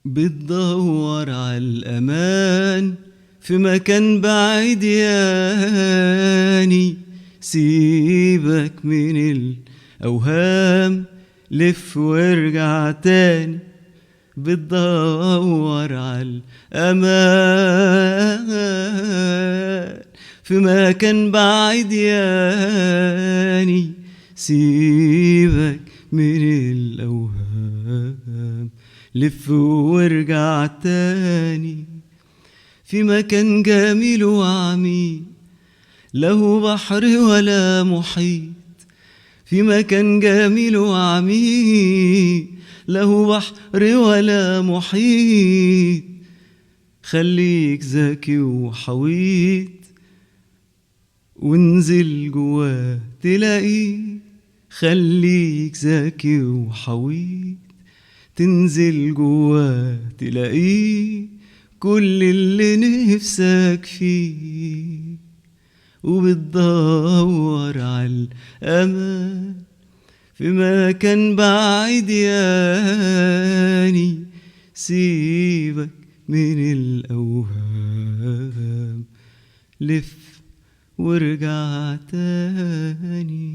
بتدور على الأمان في مكان بعيد ياني، سيبك من الأوهام، لف وارجع تاني. بتدور على الأمان في مكان بعيد ياني، سيبك من الأوهام، لف وارجع تاني. في مكان جميل وعميق، له بحر ولا محيط. في مكان جميل وعميق، له بحر ولا محيط. خليك ذكي وحويط، وانزل جواه تلاقيه. خليك ذكي وحويط، تنزل جواه تلاقيه كل اللي نفسك فيه. وبتدور على الأمان في مكان بعيد ياني، سيبك من الأوهام، لف وارجع تاني.